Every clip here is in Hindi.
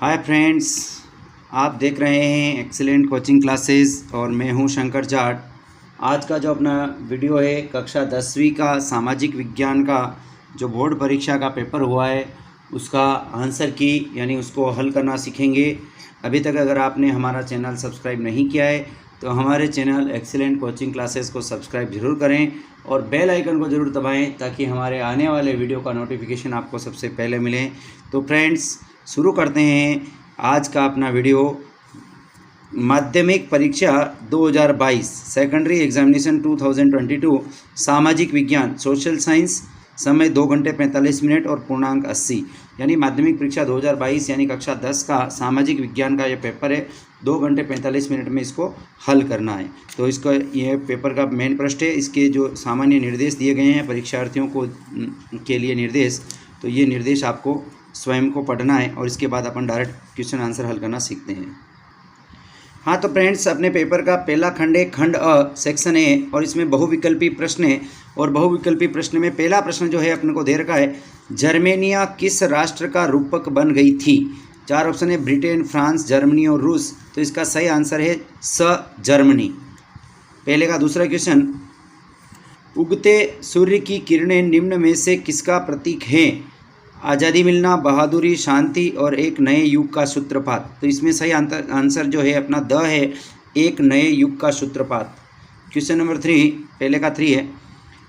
हाय फ्रेंड्स, आप देख रहे हैं एक्सीलेंट कोचिंग क्लासेस और मैं हूं शंकर जाट। आज का जो अपना वीडियो है कक्षा 10वीं का सामाजिक विज्ञान का जो बोर्ड परीक्षा का पेपर हुआ है उसका आंसर की यानी उसको हल करना सीखेंगे। अभी तक अगर आपने हमारा चैनल सब्सक्राइब नहीं किया है तो हमारे चैनल एक्सीलेंट कोचिंग क्लासेस को सब्सक्राइब ज़रूर करें और बेल आइकन को ज़रूर दबाएं ताकि हमारे आने वाले वीडियो का नोटिफिकेशन आपको सबसे पहले मिले। तो फ्रेंड्स शुरू करते हैं आज का अपना वीडियो। माध्यमिक परीक्षा 2022 सेकेंडरी एग्जामिनेशन 2022 सामाजिक विज्ञान सोशल साइंस, समय 2 घंटे 45 मिनट और पूर्णांक 80। यानी माध्यमिक परीक्षा 2022 यानी कक्षा 10 का सामाजिक विज्ञान का ये पेपर है। 2 घंटे 45 मिनट में इसको हल करना है। तो इसका ये पेपर का मेन प्रश्न है। इसके जो सामान्य निर्देश दिए गए हैं परीक्षार्थियों को के लिए निर्देश, तो ये निर्देश आपको स्वयं को पढ़ना है और इसके बाद अपन डायरेक्ट क्वेश्चन आंसर हल करना सीखते हैं। हाँ तो फ्रेंड्स, अपने पेपर का पहला खंड है खंड अ सेक्शन ए और इसमें बहुविकल्पी प्रश्न है। और बहुविकल्पी प्रश्न में पहला प्रश्न जो है अपने को दे रखा है, जर्मेनिया किस राष्ट्र का रूपक बन गई थी। 4 ऑप्शन है, ब्रिटेन, फ्रांस, जर्मनी और रूस। तो इसका सही आंसर है स जर्मनी। पहले का दूसरा क्वेश्चन, उगते सूर्य की किरणें निम्न में से किसका प्रतीक है। आज़ादी मिलना, बहादुरी, शांति और एक नए युग का सूत्रपात। तो इसमें सही आंसर जो है अपना द है, एक नए युग का सूत्रपात। क्वेश्चन नंबर 3, पहले का 3 है,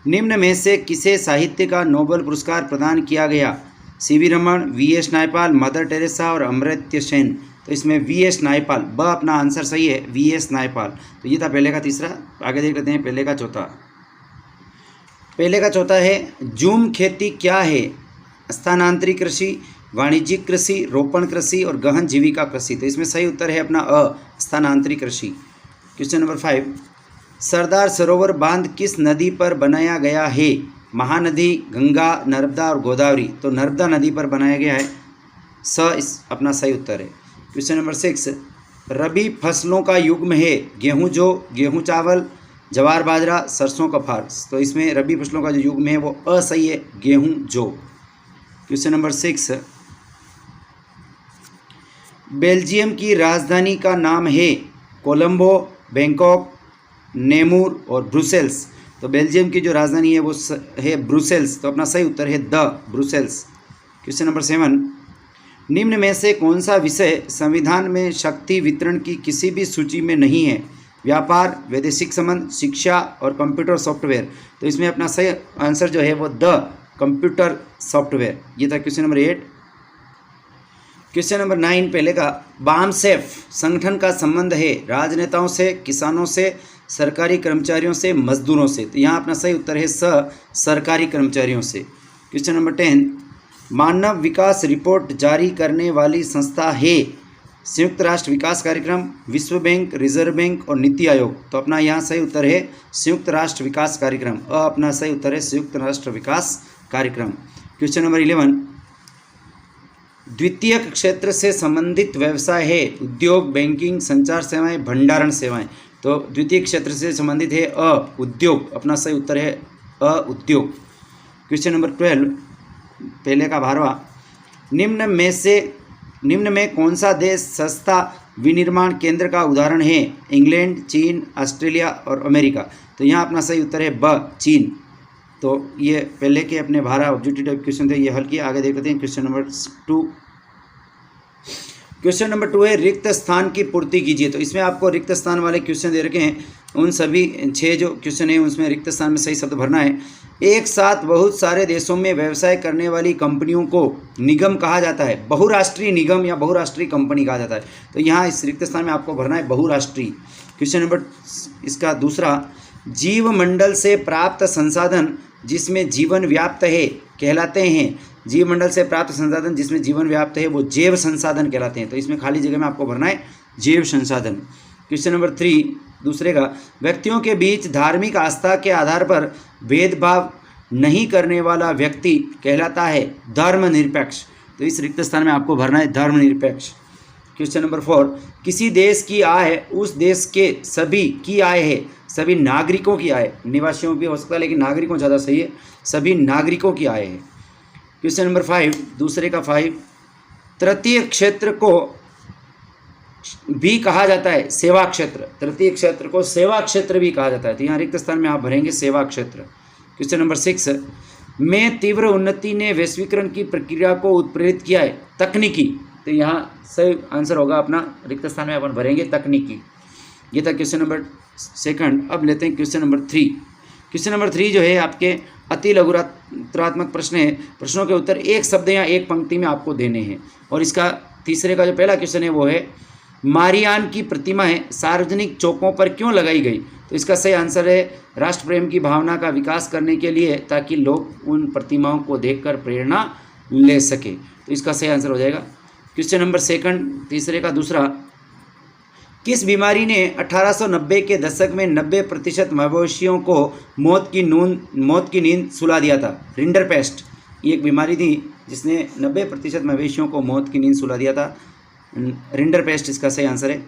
निम्न में से किसे साहित्य का नोबेल पुरस्कार प्रदान किया गया। सीवी रमन, वीएस नायपाल, मदर टेरेसा और अमर्त्य सेन। तो इसमें वीएस नायपाल, ब अपना आंसर सही है, वीएस नायपाल। तो ये था पहले का तीसरा। आगे देख लेते हैं पहले का चौथा। पहले का चौथा है, जूम खेती क्या है। स्थानांतरित कृषि, वाणिज्यिक कृषि, रोपण कृषि और गहन जीविका कृषि। तो इसमें सही उत्तर है अपना अ, स्थानांतरित कृषि। क्वेश्चन नंबर 5, सरदार सरोवर बांध किस नदी पर बनाया गया है। महानदी, गंगा, नर्मदा और गोदावरी। तो नर्मदा नदी पर बनाया गया है, स इस अपना सही उत्तर है। क्वेश्चन नंबर 6, रबी फसलों का युग्म है। गेहूँ जौ, गेहूँ चावल, जवार बाजरा, सरसों कपास। तो इसमें रबी फसलों का जो युग्म है वो असही है, गेहूँ जौ। क्वेश्चन नंबर 6, बेल्जियम की राजधानी का नाम है। कोलंबो, बैंकॉक, नेमूर और ब्रुसेल्स। तो बेल्जियम की जो राजधानी है वो है ब्रुसेल्स। तो अपना सही उत्तर है द ब्रुसेल्स। क्वेश्चन नंबर 7, निम्न में से कौन सा विषय संविधान में शक्ति वितरण की किसी भी सूची में नहीं है। व्यापार, वैदेशिक संबंध, शिक्षा और कंप्यूटर सॉफ्टवेयर। तो इसमें अपना सही आंसर जो है वो द कंप्यूटर सॉफ्टवेयर। ये था क्वेश्चन नंबर 8। क्वेश्चन नंबर 9, पहले का, बामसेफ संगठन का संबंध है राजनेताओं से, किसानों से, सरकारी कर्मचारियों से, मजदूरों से। तो यहाँ अपना सही उत्तर है स, सरकारी कर्मचारियों से। क्वेश्चन नंबर 10, मानव विकास रिपोर्ट जारी करने वाली संस्था है। संयुक्त राष्ट्र विकास कार्यक्रम, विश्व बैंक, रिजर्व बैंक और नीति आयोग। तो अपना यहाँ सही उत्तर है संयुक्त राष्ट्र विकास कार्यक्रम। अपना सही उत्तर है संयुक्त राष्ट्र विकास कार्यक्रम। क्वेश्चन नंबर 11, द्वितीय क्षेत्र से संबंधित व्यवसाय है। उद्योग, बैंकिंग, संचार सेवाएं, भंडारण सेवाएं। तो द्वितीय क्षेत्र से संबंधित है अ, उद्योग। अपना सही उत्तर है अ, उद्योग। क्वेश्चन नंबर 12, पहले का 12वां, निम्न में कौन सा देश सस्ता विनिर्माण केंद्र का उदाहरण है। इंग्लैंड, चीन, ऑस्ट्रेलिया और अमेरिका। तो यहाँ अपना सही उत्तर है ब, चीन। तो ये पहले के अपने 12 ऑब्जेक्टिव टाइप क्वेश्चन थे, ये हल किया। आगे देख लेते हैं क्वेश्चन नंबर 2। क्वेश्चन नंबर 2 है, रिक्त स्थान की पूर्ति कीजिए। तो इसमें आपको रिक्त स्थान वाले क्वेश्चन दे रखे हैं। उन सभी 6 जो क्वेश्चन है उसमें रिक्त स्थान में सही शब्द भरना है। एक साथ बहुत सारे देशों में व्यवसाय करने वाली कंपनियों को निगम कहा जाता है। बहुराष्ट्रीय निगम या बहुराष्ट्रीय कंपनी कहा जाता है। तो यहाँ इस रिक्त स्थान में आपको भरना है बहुराष्ट्रीय। क्वेश्चन नंबर इसका दूसरा, जीवमंडल से प्राप्त संसाधन जिसमें जीवन व्याप्त है कहलाते हैं। जीवमंडल से प्राप्त संसाधन जिसमें जीवन व्याप्त है वो जैव संसाधन कहलाते हैं। तो इसमें खाली जगह में आपको भरना है जैव संसाधन। क्वेश्चन नंबर 3 दूसरे का, व्यक्तियों के बीच धार्मिक आस्था के आधार पर भेदभाव नहीं करने वाला व्यक्ति कहलाता है धर्मनिरपेक्ष। तो इस रिक्त स्थान में आपको भरना है धर्मनिरपेक्ष। क्वेश्चन नंबर 4, किसी देश की आय उस देश के सभी की आय है। सभी नागरिकों की आय, निवासियों भी हो सकता है लेकिन नागरिकों ज़्यादा सही है, सभी नागरिकों की आय है। क्वेश्चन नंबर 5 दूसरे का 5, तृतीय क्षेत्र को भी कहा जाता है सेवा क्षेत्र। तृतीय क्षेत्र को सेवा क्षेत्र भी कहा जाता है। तो यहाँ रिक्त स्थान में आप भरेंगे सेवा क्षेत्र। क्वेश्चन नंबर 6 में तीव्र उन्नति ने वैश्वीकरण की प्रक्रिया को उत्प्रेरित किया है। तकनीकी, तो यहाँ सही आंसर होगा अपना रिक्त स्थान में अपन भरेंगे तकनीकी। ये था क्वेश्चन नंबर 2। अब लेते हैं क्वेश्चन नंबर 3। क्वेश्चन नंबर 3 जो है आपके अति लघुत्तरात्मक प्रश्न है। प्रश्नों के उत्तर एक शब्द या एक पंक्ति में आपको देने हैं। और इसका तीसरे का जो पहला क्वेश्चन है वो है मारियान की प्रतिमाएं सार्वजनिक चौकों पर क्यों लगाई गई। तो इसका सही आंसर है राष्ट्र प्रेम की भावना का विकास करने के लिए, ताकि लोग उन प्रतिमाओं को देखकर प्रेरणा ले सके। तो इसका सही आंसर हो जाएगा क्वेश्चन नंबर 2 तीसरे का दूसरा। किस बीमारी ने 1890 के दशक में 90% मवेशियों को मौत की नींद सुला दिया था। रिंडरपेस्ट ये एक बीमारी थी जिसने 90% मवेशियों को मौत की नींद सुला दिया था। रिंडरपेस्ट इसका सही आंसर है।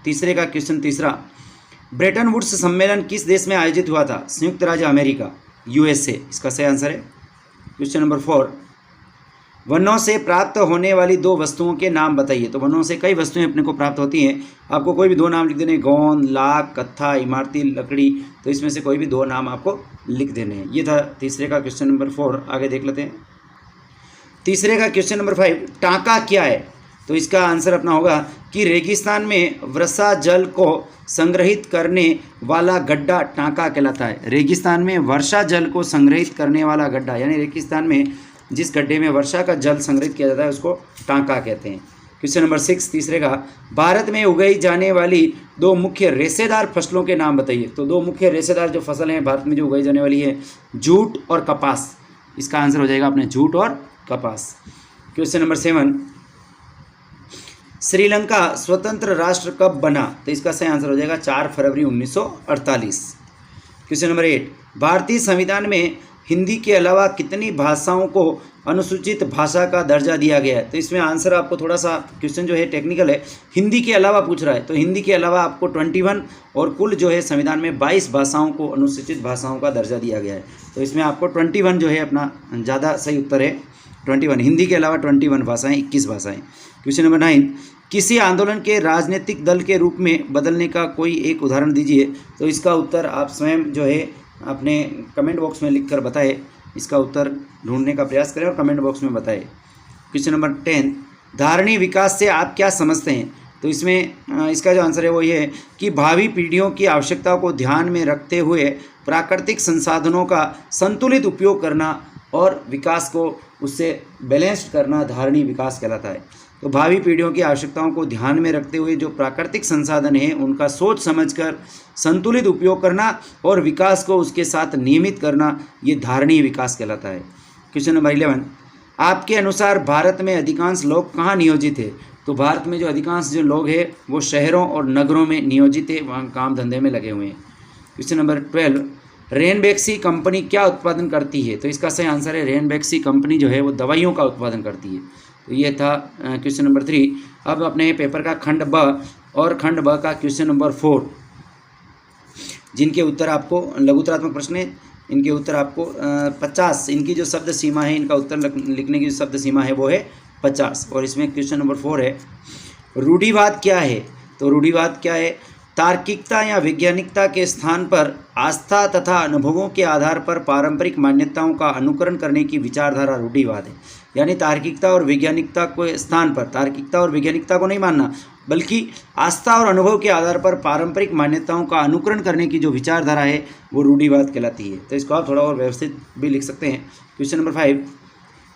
तीसरे का क्वेश्चन तीसरा। ब्रेटन वुड्स सम्मेलन किस देश में आयोजित हुआ था। संयुक्त राज्य अमेरिका, USA इसका सही आंसर है। क्वेश्चन नंबर 4 वनों से प्राप्त होने वाली 2 वस्तुओं के नाम बताइए। तो वनों से कई वस्तुएं अपने को प्राप्त होती हैं। आपको कोई भी 2 नाम लिख देने, गोंद, लाख, कत्था, इमारती लकड़ी। तो इसमें से कोई भी 2 नाम आपको लिख देने हैं। ये था तीसरे का क्वेश्चन नंबर 4। आगे देख लेते हैं तीसरे का क्वेश्चन नंबर 5। टाँका क्या है। तो इसका आंसर अपना होगा कि रेगिस्तान में वर्षा जल को संग्रहित करने वाला गड्ढा टाँका कहलाता है। रेगिस्तान में वर्षा जल को संग्रहित करने वाला गड्ढा, यानी रेगिस्तान में जिस गड्ढे में वर्षा का जल संग्रहित किया जाता है उसको टाँका कहते हैं। क्वेश्चन नंबर 6 तीसरे का। भारत में उगाई जाने वाली 2 मुख्य रेशेदार फसलों के नाम बताइए। तो 2 मुख्य रेशेदार जो फसल हैं भारत में जो उगाई जाने वाली है, जूट और कपास। इसका आंसर हो जाएगा अपने जूट और कपास। क्वेश्चन नंबर 7 श्रीलंका स्वतंत्र राष्ट्र कब बना। तो इसका सही आंसर हो जाएगा 4 फरवरी 1948। क्वेश्चन नंबर 8 भारतीय संविधान में हिंदी के अलावा कितनी भाषाओं को अनुसूचित भाषा का दर्जा दिया गया है। तो इसमें आंसर आपको थोड़ा सा क्वेश्चन जो है टेक्निकल है, हिंदी के अलावा पूछ रहा है। तो हिंदी के अलावा आपको 21 और कुल जो है संविधान में 22 भाषाओं को अनुसूचित भाषाओं का दर्जा दिया गया है। तो इसमें आपको 21 जो है अपना ज़्यादा सही उत्तर है 21। हिंदी के अलावा 21 भाषाएँ, 21 भाषाएँ। क्वेश्चन नंबर 9 किसी आंदोलन के राजनीतिक दल के रूप में बदलने का कोई एक उदाहरण दीजिए। तो इसका उत्तर आप स्वयं जो है अपने कमेंट बॉक्स में लिखकर बताएं। इसका उत्तर ढूंढने का प्रयास करें और कमेंट बॉक्स में बताएं। क्वेश्चन नंबर 10 धारणीय विकास से आप क्या समझते हैं। तो इसमें इसका जो आंसर है वो ये है कि भावी पीढ़ियों की आवश्यकताओं को ध्यान में रखते हुए प्राकृतिक संसाधनों का संतुलित उपयोग करना और विकास को उससे बैलेंस्ड करना धारणीय विकास कहलाता है। तो भावी पीढ़ियों की आवश्यकताओं को ध्यान में रखते हुए जो प्राकृतिक संसाधन हैं उनका सोच समझकर संतुलित उपयोग करना और विकास को उसके साथ नियमित करना, ये धारणीय विकास कहलाता है। क्वेश्चन नंबर 11 आपके अनुसार भारत में अधिकांश लोग कहाँ नियोजित है। तो भारत में जो अधिकांश जो लोग हैं वो शहरों और नगरों में नियोजित है, वहाँ काम धंधे में लगे हुए हैं। क्वेश्चन नंबर 12 रेनबैक्सी कंपनी क्या उत्पादन करती है। तो इसका सही आंसर है रेनबैक्सी कंपनी जो है वो दवाइयों का उत्पादन करती है। तो ये था क्वेश्चन नंबर 3। अब अपने पेपर का खंड ब और खंड ब का क्वेश्चन नंबर 4 जिनके उत्तर आपको लघुत्तरात्मक प्रश्न है, इनके उत्तर आपको 50, इनकी जो शब्द सीमा है, इनका उत्तर लिखने की जो शब्द सीमा है वो है 50। और इसमें क्वेश्चन नंबर 4 है रूढ़िवाद क्या है। तो रूढ़िवाद क्या है, तार्किकता या वैज्ञानिकता के स्थान पर आस्था तथा अनुभवों के आधार पर पारंपरिक मान्यताओं का अनुकरण करने की विचारधारा रूढ़िवाद है। यानी तार्किकता और वैज्ञानिकता के स्थान पर, तार्किकता और वैज्ञानिकता को नहीं मानना बल्कि आस्था और अनुभव के आधार पर पारंपरिक मान्यताओं का अनुकरण करने की जो विचारधारा है वो रूढ़िवाद कहलाती है। तो इसको आप थोड़ा और व्यवस्थित भी लिख सकते हैं। क्वेश्चन नंबर 5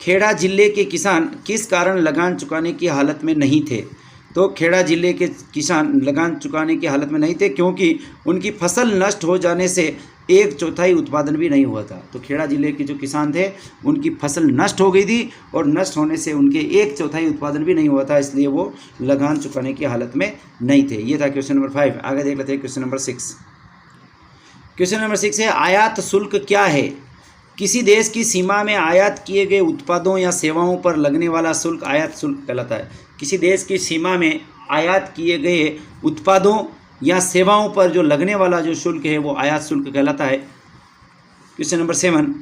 खेड़ा जिले के किसान किस कारण लगान चुकाने की हालत में नहीं थे। तो खेड़ा जिले के किसान लगान चुकाने की हालत में नहीं थे क्योंकि उनकी फसल नष्ट हो जाने से 1/4 उत्पादन भी नहीं हुआ था। तो खेड़ा जिले के जो किसान थे उनकी फसल नष्ट हो गई थी और नष्ट होने से उनके 1/4 उत्पादन भी नहीं हुआ था, इसलिए वो लगान चुकाने की हालत में नहीं थे। ये था क्वेश्चन नंबर 5। आगे देख लेते हैं क्वेश्चन नंबर 6। क्वेश्चन नंबर 6 है आयात शुल्क क्या है। किसी देश की सीमा में आयात किए गए उत्पादों या सेवाओं पर लगने वाला शुल्क आयात शुल्क कहलाता है। किसी देश की सीमा में आयात किए गए उत्पादों या सेवाओं पर जो लगने वाला जो शुल्क है वो आयात शुल्क कहलाता है। क्वेश्चन नंबर 7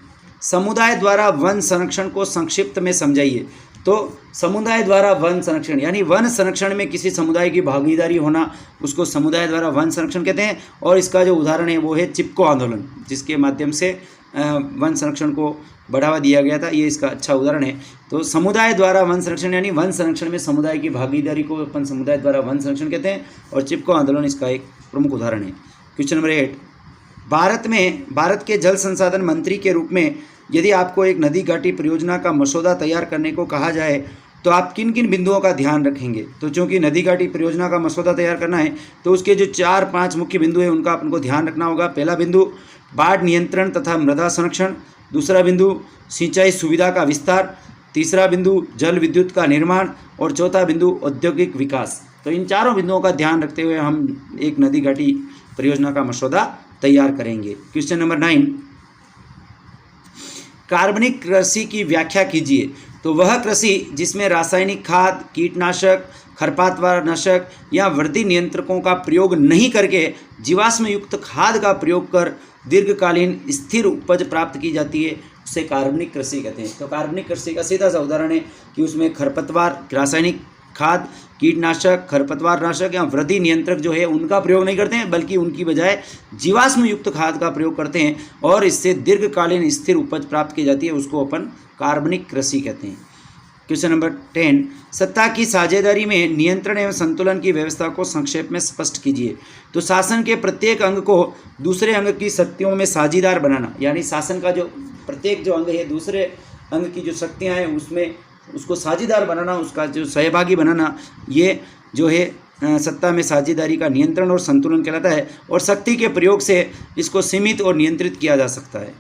समुदाय द्वारा वन संरक्षण को संक्षिप्त में समझाइए। तो समुदाय द्वारा वन संरक्षण, यानी वन संरक्षण में किसी समुदाय की भागीदारी होना, उसको समुदाय द्वारा वन संरक्षण कहते हैं। और इसका जो उदाहरण है वो है चिपको आंदोलन, जिसके माध्यम से वन संरक्षण को बढ़ावा दिया गया था, ये इसका अच्छा उदाहरण है। तो समुदाय द्वारा वन संरक्षण, यानी वन संरक्षण में समुदाय की भागीदारी को अपन समुदाय द्वारा वन संरक्षण कहते हैं, और चिपको आंदोलन इसका एक प्रमुख उदाहरण है। क्वेश्चन नंबर 8, भारत के जल संसाधन मंत्री के रूप में यदि आपको एक नदी घाटी परियोजना का मसौदा तैयार करने को कहा जाए तो आप किन किन बिंदुओं का ध्यान रखेंगे? तो चूँकि नदी घाटी परियोजना का मसौदा तैयार करना है तो उसके जो 4-5 मुख्य बिंदु हैं उनका अपन को ध्यान रखना होगा। पहला बिंदु बाढ़ नियंत्रण तथा मृदा संरक्षण, दूसरा बिंदु सिंचाई सुविधा का विस्तार, तीसरा बिंदु जल विद्युत का निर्माण, और चौथा बिंदु औद्योगिक विकास। तो इन चारों बिंदुओं का ध्यान रखते हुए हम एक नदी घाटी परियोजना का मसौदा तैयार करेंगे। क्वेश्चन नंबर 9, कार्बनिक कृषि की व्याख्या कीजिए। तो वह कृषि जिसमें रासायनिक खाद, कीटनाशक, खरपतवार नाशक या वृद्धि नियंत्रकों का प्रयोग नहीं करके जीवाश्म युक्त खाद का प्रयोग कर दीर्घकालीन स्थिर उपज प्राप्त की जाती है, उसे कार्बनिक कृषि कहते हैं। तो कार्बनिक कृषि का सीधा सा उदाहरण है कि उसमें खरपतवार, रासायनिक खाद, कीटनाशक, खरपतवार नाशक या वृद्धि नियंत्रक जो है उनका प्रयोग नहीं करते हैं, बल्कि उनकी बजाय जीवाश्म युक्त खाद का प्रयोग करते हैं और इससे दीर्घकालीन स्थिर उपज प्राप्त की जाती है, उसको अपन कार्बनिक कृषि कहते हैं। क्वेश्चन नंबर 10, सत्ता की साझेदारी में नियंत्रण एवं संतुलन की व्यवस्था को संक्षेप में स्पष्ट कीजिए। तो शासन के प्रत्येक अंग को दूसरे अंग की शक्तियों में साझेदार बनाना, यानी शासन का जो प्रत्येक जो अंग है दूसरे अंग की जो शक्तियाँ हैं उसमें उसको साझेदार बनाना, उसका जो सहभागी बनाना, ये जो है सत्ता में साझेदारी का नियंत्रण और संतुलन कहलाता है। और शक्ति के प्रयोग से इसको सीमित और नियंत्रित किया जा सकता है।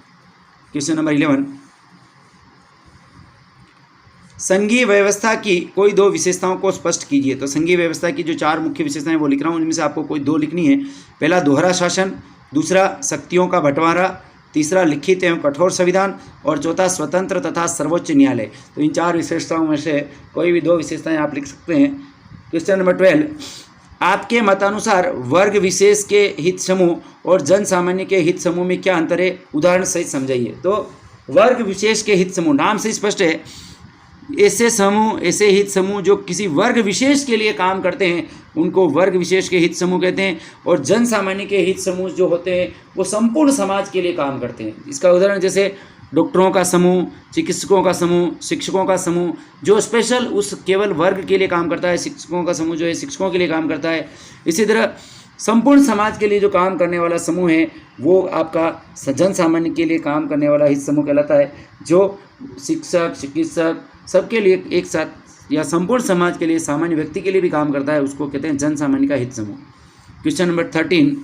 क्वेश्चन नंबर 11, संघीय व्यवस्था की कोई 2 विशेषताओं को स्पष्ट कीजिए। तो संघीय व्यवस्था की जो 4 मुख्य विशेषताएं वो लिख रहा हूँ, उनमें से आपको कोई 2 लिखनी है। पहला दोहरा शासन, दूसरा शक्तियों का बंटवारा, तीसरा लिखित एवं कठोर संविधान, और चौथा स्वतंत्र तथा सर्वोच्च न्यायालय। तो इन 4 विशेषताओं में से कोई भी 2 विशेषताएं आप लिख सकते हैं। क्वेश्चन नंबर 12, आपके मतानुसार वर्ग विशेष के हित समूह और जन सामान्य के हित समूह में क्या अंतर है? उदाहरण सहित समझाइए। तो वर्ग विशेष के हित समूह, नाम से स्पष्ट है, ऐसे समूह, ऐसे हित समूह जो किसी वर्ग विशेष के लिए काम करते हैं उनको वर्ग विशेष के हित समूह कहते हैं। और जन सामान्य के हित समूह जो होते हैं वो संपूर्ण समाज के लिए काम करते हैं। इसका उदाहरण जैसे डॉक्टरों का समूह, चिकित्सकों का समूह, शिक्षकों का समूह जो स्पेशल उस केवल वर्ग के लिए काम करता है, शिक्षकों का समूह जो है शिक्षकों के लिए काम करता है। इसी तरह संपूर्ण समाज के लिए जो काम करने वाला समूह है वो आपका जन सामान्य के लिए काम करने वाला हित समूह कहलाता है, जो शिक्षक, चिकित्सक सबके लिए एक साथ या संपूर्ण समाज के लिए, सामान्य व्यक्ति के लिए भी काम करता है, उसको कहते हैं जन सामान्य का हित समूह। क्वेश्चन नंबर 13,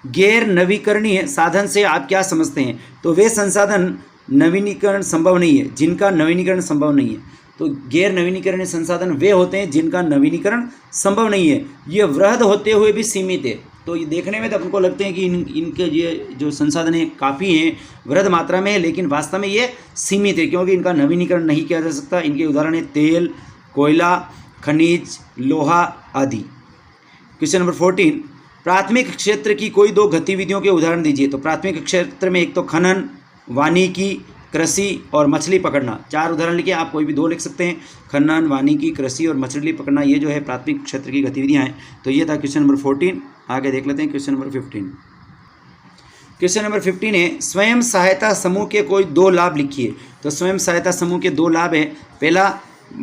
गैर नवीकरणीय साधन से आप क्या समझते हैं? तो वे संसाधन नवीनीकरण संभव नहीं है जिनका नवीनीकरण संभव नहीं है। तो गैर नवीनीकरणीय संसाधन वे होते हैं जिनका नवीनीकरण संभव नहीं है। ये वृहद होते हुए भी सीमित है। तो ये देखने में तो हमको लगते हैं कि इनके ये जो संसाधन है काफ़ी हैं, वृहद मात्रा में है, लेकिन वास्तव में ये सीमित है क्योंकि इनका नवीनीकरण नहीं किया जा सकता। इनके उदाहरण है तेल, कोयला, खनिज, लोहा आदि। क्वेश्चन नंबर 14, प्राथमिक क्षेत्र की कोई 2 गतिविधियों के उदाहरण दीजिए। तो प्राथमिक क्षेत्र में एक तो खनन, वानिकी, कृषि और मछली पकड़ना। 4 उदाहरण लिखिए, आप कोई भी 2 लिख सकते हैं। खनन, वानिकी, कृषि और मछली पकड़ना, ये जो है प्राथमिक क्षेत्र की गतिविधियां हैं। तो ये था क्वेश्चन नंबर 14। आगे देख लेते हैं क्वेश्चन नंबर 15। क्वेश्चन नंबर 15 है, स्वयं सहायता समूह के कोई 2 लाभ लिखिए। तो स्वयं सहायता समूह के 2 लाभ है। पहला,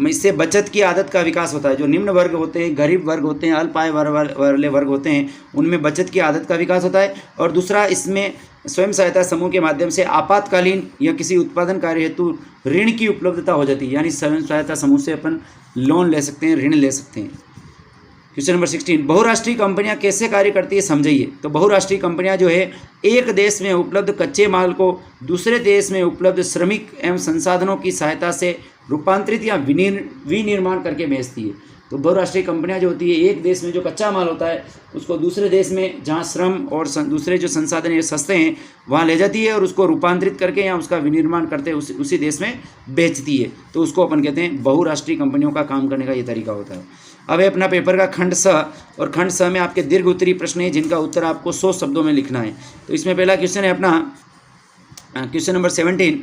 इससे बचत की आदत का विकास होता है। जो निम्न वर्ग होते हैं, गरीब वर्ग होते हैं, अल्प आय वाले वर्ग होते हैं, उनमें बचत की आदत का विकास होता है। और दूसरा, इसमें स्वयं सहायता समूह के माध्यम से आपातकालीन या किसी उत्पादन कार्य हेतु ऋण की उपलब्धता हो जाती है। यानी स्वयं सहायता समूह से अपन लोन ले सकते हैं, ऋण ले सकते हैं। क्वेश्चन नंबर 16, बहुराष्ट्रीय कंपनियां कैसे कार्य करती है समझाइए। तो बहुराष्ट्रीय कंपनियां जो है एक देश में उपलब्ध कच्चे माल को दूसरे देश में उपलब्ध श्रमिक एवं संसाधनों की सहायता से रूपांतरित या विनिर्माण करके बेचती है। तो बहुराष्ट्रीय कंपनियां जो होती है एक देश में जो कच्चा माल होता है उसको दूसरे देश में जहां श्रम और दूसरे जो संसाधन है सस्ते हैं वहां ले जाती है और उसको रूपांतरित करके या उसका विनिर्माण करते उसी देश में बेचती है। तो उसको अपन कहते हैं बहुराष्ट्रीय कंपनियों का काम करने का ये तरीका होता है। अब है अपना पेपर का खंड स, और खंड स में आपके दीर्घ उत्तरीय प्रश्न है जिनका उत्तर आपको 100 शब्दों में लिखना है। तो इसमें पहला क्वेश्चन है अपना क्वेश्चन नंबर 17,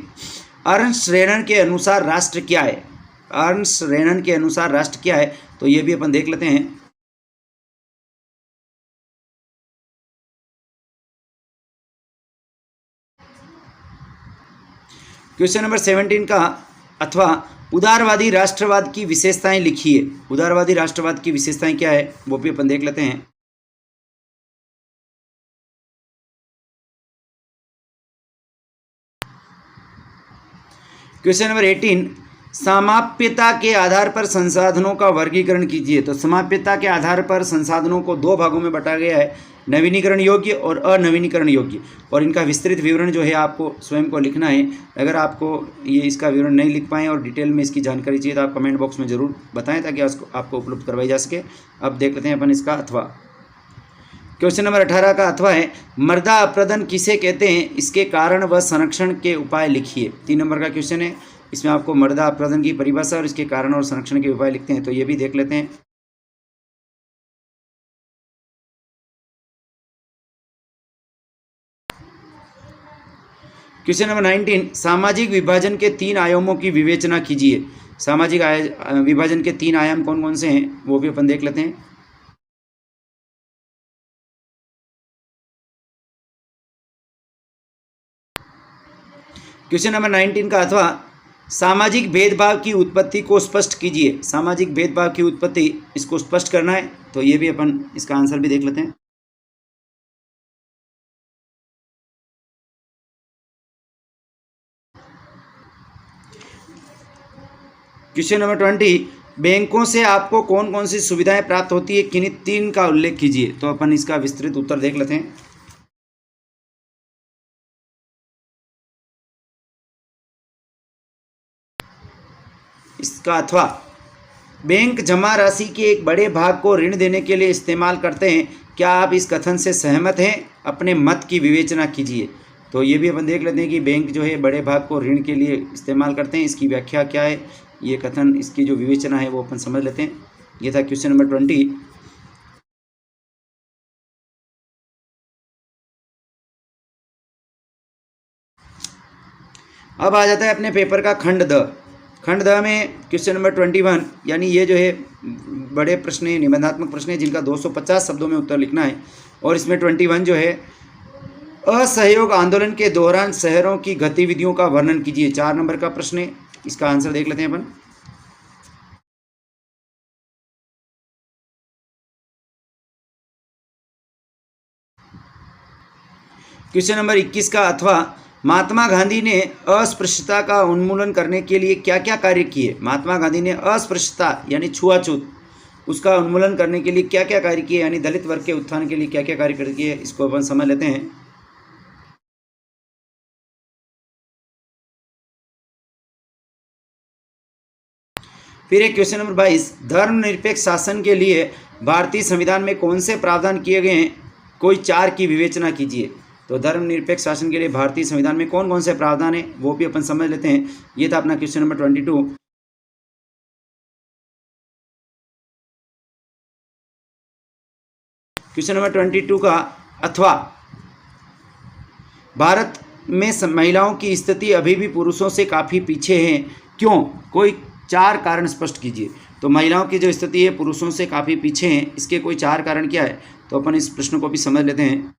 अर्नस्ट रेनन के अनुसार राष्ट्र क्या है? अर्नस्ट रेनन के अनुसार राष्ट्र क्या है? तो ये भी अपन देख लेते हैं। क्वेश्चन नंबर 17 का अथवा उदारवादी राष्ट्रवाद की विशेषताएं लिखिए। उदारवादी राष्ट्रवाद की विशेषताएं क्या है वो भी अपन देख लेते हैं। क्वेश्चन नंबर 18, समाप्यता के आधार पर संसाधनों का वर्गीकरण कीजिए। तो समाप्यता के आधार पर संसाधनों को दो भागों में बांटा गया है, नवीनीकरण योग्य और अनवीनीकरण योग्य, और इनका विस्तृत विवरण जो है आपको स्वयं को लिखना है। अगर आपको ये इसका विवरण नहीं लिख पाएँ और डिटेल में इसकी जानकारी चाहिए तो आप कमेंट बॉक्स में ज़रूर बताएं ताकि आपको उपलब्ध करवाई जा सके। अब देख लेते हैं अपन इसका अथवा। क्वेश्चन नंबर 18 का अथवा है, मृदा अपरदन किसे कहते हैं, इसके कारण व संरक्षण के उपाय लिखिए। 3 नंबर का क्वेश्चन है, इसमें आपको मृदा अपरदन की परिभाषा और इसके कारण और संरक्षण के उपाय लिखते हैं, तो ये भी देख लेते हैं। क्वेश्चन नंबर 19, सामाजिक विभाजन के 3 आयामों की विवेचना कीजिए। सामाजिक विभाजन के 3 आयाम कौन कौन से हैं वो भी अपन देख लेते हैं। क्वेश्चन नंबर 19 का अथवा सामाजिक भेदभाव की उत्पत्ति को स्पष्ट कीजिए। सामाजिक भेदभाव की उत्पत्ति, इसको स्पष्ट करना है, तो ये भी अपन इसका आंसर भी देख लेते हैं। क्वेश्चन नंबर 20, बैंकों से आपको कौन कौन सी सुविधाएं प्राप्त होती है, किन्हीं 3 का उल्लेख कीजिए। तो अपन इसका विस्तृत उत्तर देख लेते हैं। इसका अथवा, बैंक जमा राशि के एक बड़े भाग को ऋण देने के लिए इस्तेमाल करते हैं। क्या आप इस कथन से सहमत हैं? अपने मत की विवेचना कीजिए। तो ये भी अपन देख लेते हैं कि बैंक जो है बड़े भाग को ऋण के लिए इस्तेमाल करते हैं, इसकी व्याख्या क्या है, ये कथन, इसकी जो विवेचना है वो अपन समझ लेते हैं। ये था क्वेश्चन नंबर 20। अब आ जाता है अपने पेपर का खंड द। खंड द में क्वेश्चन नंबर 21, यानी ये जो है बड़े प्रश्न है, निबंधात्मक प्रश्न है जिनका 250 शब्दों में उत्तर लिखना है। और इसमें 21 जो है, असहयोग आंदोलन के दौरान शहरों की गतिविधियों का वर्णन कीजिए। 4 नंबर का प्रश्न है, इसका आंसर देख लेते हैं अपन। क्वेश्चन नंबर 21 का अथवा, महात्मा गांधी ने अस्पृश्यता का उन्मूलन करने के लिए क्या क्या कार्य किए। महात्मा गांधी ने अस्पृश्यता यानी छुआछूत, उसका उन्मूलन करने के लिए क्या क्या कार्य किए, यानी दलित वर्ग के उत्थान के लिए क्या क्या कार्य किए, इसको अपन समझ लेते हैं। फिर एक क्वेश्चन नंबर 22, धर्मनिरपेक्ष शासन के लिए भारतीय संविधान में कौन से प्रावधान किए गए हैं, कोई 4 की विवेचना कीजिए। तो धर्मनिरपेक्ष शासन के लिए भारतीय संविधान में कौन कौन से प्रावधान है वो भी अपन समझ लेते हैं। ये था अपना क्वेश्चन नंबर 22। क्वेश्चन नंबर 22 का अथवा, भारत में महिलाओं की स्थिति अभी भी पुरुषों से काफ़ी पीछे है, क्यों, कोई 4 कारण स्पष्ट कीजिए। तो महिलाओं की जो स्थिति है पुरुषों से काफ़ी पीछे है, इसके कोई 4 कारण क्या है, तो अपन इस प्रश्न को भी समझ लेते हैं।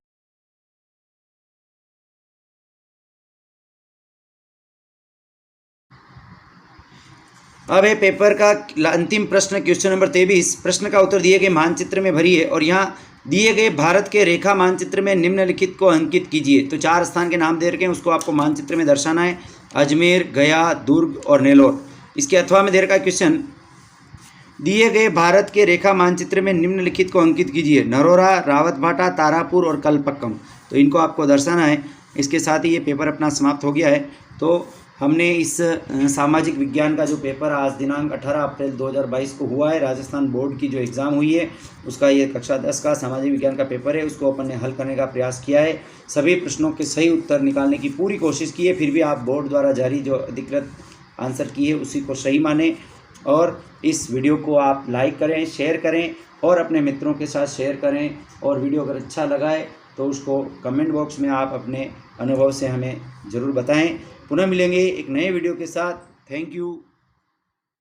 अब है पेपर का अंतिम प्रश्न, क्वेश्चन नंबर 23। प्रश्न का उत्तर दिए गए मानचित्र में भरिए और यहाँ दिए गए भारत के रेखा मानचित्र में निम्नलिखित को अंकित कीजिए। तो 4 स्थान के नाम दे रखे हैं, उसको आपको मानचित्र में दर्शाना है, अजमेर, गया, दुर्ग और नेलोर। इसके अथवा में दे रखा है क्वेश्चन, दिए गए भारत के रेखा मानचित्र में निम्नलिखित को अंकित कीजिए। नरोरा, रावतभाटा, तारापुर और कलपक्कम। तो इनको आपको दर्शाना है। इसके साथ ही ये पेपर अपना समाप्त हो गया है। तो हमने इस सामाजिक विज्ञान का जो पेपर आज दिनांक 18 अप्रैल 2022 को हुआ है, राजस्थान बोर्ड की जो एग्ज़ाम हुई है उसका ये कक्षा 10 का सामाजिक विज्ञान का पेपर है, उसको अपन ने हल करने का प्रयास किया है। सभी प्रश्नों के सही उत्तर निकालने की पूरी कोशिश की है, फिर भी आप बोर्ड द्वारा जारी जो अधिकृत आंसर की है उसी को सही माने। और इस वीडियो को आप लाइक करें, शेयर करें और अपने मित्रों के साथ शेयर करें। और वीडियो अगर अच्छा लगा है तो उसको कमेंट बॉक्स में आप अपने अनुभव से हमें ज़रूर बताएं। पुनः मिलेंगे एक नए वीडियो के साथ। Thank you.